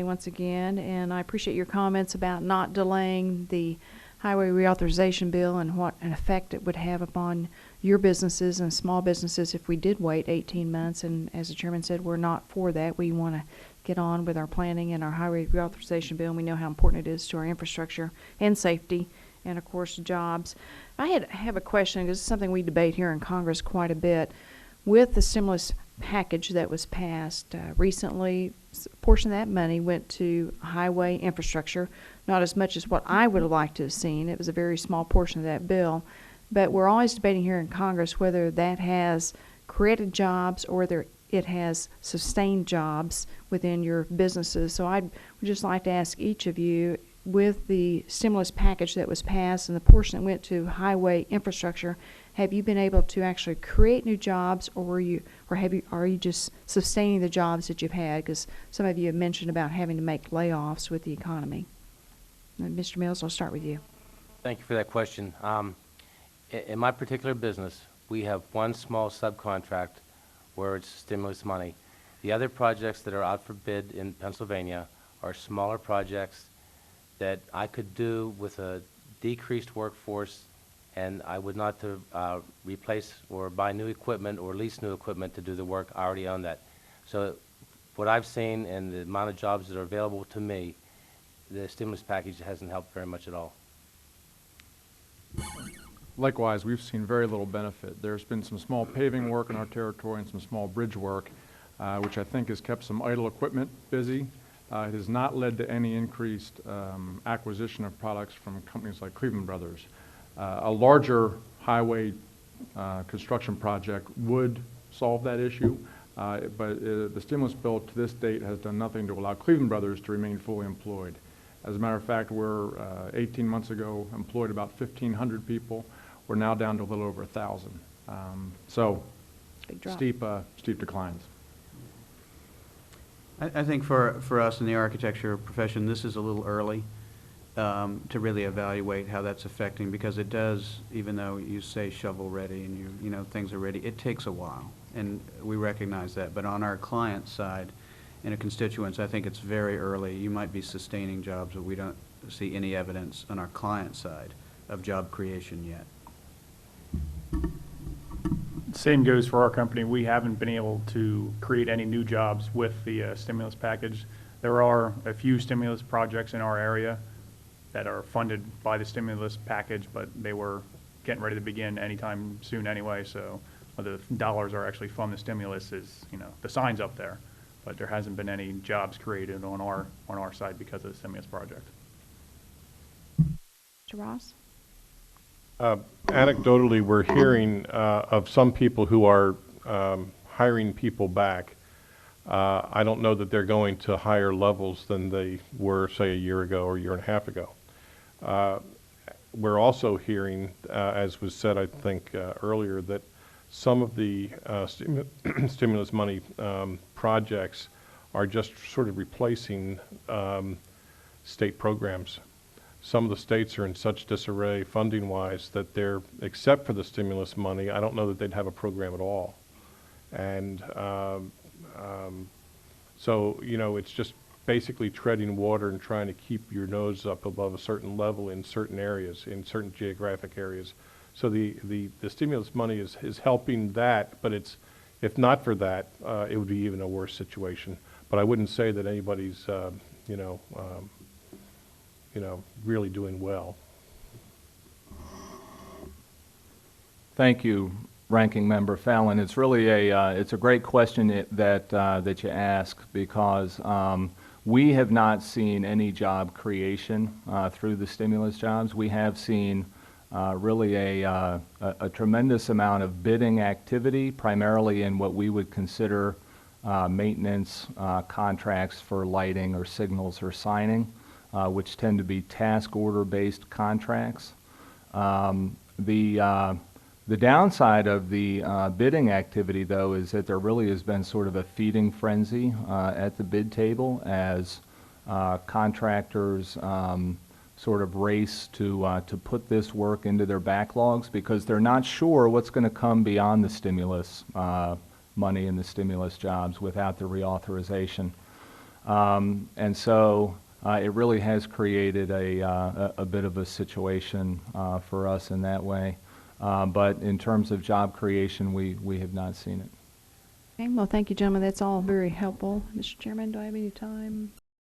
Once again, and I appreciate your comments about not delaying the highway reauthorization bill and what an effect it would have upon your businesses and small businesses if we did wait 18 months. And as the chairman said, we're not for that. We want to get on with our planning and our highway reauthorization bill, and we know how important it is to our infrastructure and safety and, of course, jobs. I have a question, because it's something we debate here in Congress quite a bit. With the stimulus package that was passed recently, a portion of that money went to highway infrastructure, not as much as what I would have liked to have seen. It was a very small portion of that bill. But we're always debating here in Congress whether that has created jobs or whether it has sustained jobs within your businesses. So I would just like to ask each of you, with the stimulus package that was passed and the portion that went to highway infrastructure, have you been able to actually create new jobs, or are you just sustaining the jobs that you've had? Because some of you have mentioned about having to make layoffs with the economy. And Mr. Mills, I'll start with you. Thank you for that question. In my particular business, we have one small subcontract where it's stimulus money. The other projects that are out for bid in Pennsylvania are smaller projects that I could do with a decreased workforce, and I would not to replace or buy new equipment or lease new equipment to do the work already on that. So what I've seen and the amount of jobs that are available to me, the stimulus package hasn't helped very much at all. Likewise, we've seen very little benefit. There's been some small paving work in our territory and some small bridge work, which I think has kept some idle equipment busy. It has not led to any increased acquisition of products from companies like Cleveland Brothers. A larger highway construction project would solve that issue, but the stimulus bill to this date has done nothing to allow Cleveland Brothers to remain fully employed. As a matter of fact, we're 18 months ago employed about 1,500 people. We're now down to a little over 1,000. So steep declines. I think for us in the architecture profession, this is a little early to really evaluate how that's affecting, because it does, even though you say shovel ready and you know things are ready, it takes a while, and we recognize that. But on our client side, in a constituents, I think it's very early. You might be sustaining jobs, but we don't see any evidence on our client side of job creation yet. Same goes for our company. We haven't been able to create any new jobs with the stimulus package. There are a few stimulus projects in our area that are funded by the stimulus package, but they were getting ready to begin anytime soon anyway. So whether the dollars are actually from the stimulus is, the sign's up there, but there hasn't been any jobs created on our side because of the stimulus project. Mr. Ross? Anecdotally, we're hearing of some people who are hiring people back. I don't know that they're going to higher levels than they were, say, a year ago or a year and a half ago. We're also hearing, as was said, I think, earlier, that some of the stimulus money projects are just sort of replacing state programs. Some of the states are in such disarray funding-wise that they're, except for the stimulus money, I don't know that they'd have a program at all. And so, it's just basically treading water and trying to keep your nose up above a certain level in certain areas, in certain geographic areas. So the stimulus money is helping that, but if not for that, it would be even a worse situation. But I wouldn't say that anybody's, really doing well. Thank you, Ranking Member Fallin. It's really it's a great question that you ask, because we have not seen any job creation through the stimulus jobs. We have seen really a tremendous amount of bidding activity, primarily in what we would consider maintenance contracts for lighting or signals or signing, which tend to be task order-based contracts. The downside of the bidding activity, though, is that there really has been sort of a feeding frenzy at the bid table as contractors sort of race to put this work into their backlogs, because they're not sure what's going to come beyond the stimulus money and the stimulus jobs without the reauthorization. And so it really has created a bit of a situation for us in that way. But in terms of job creation, we have not seen it. Okay, well, thank you, gentlemen. That's all very helpful. Mr. Chairman, do I have any time?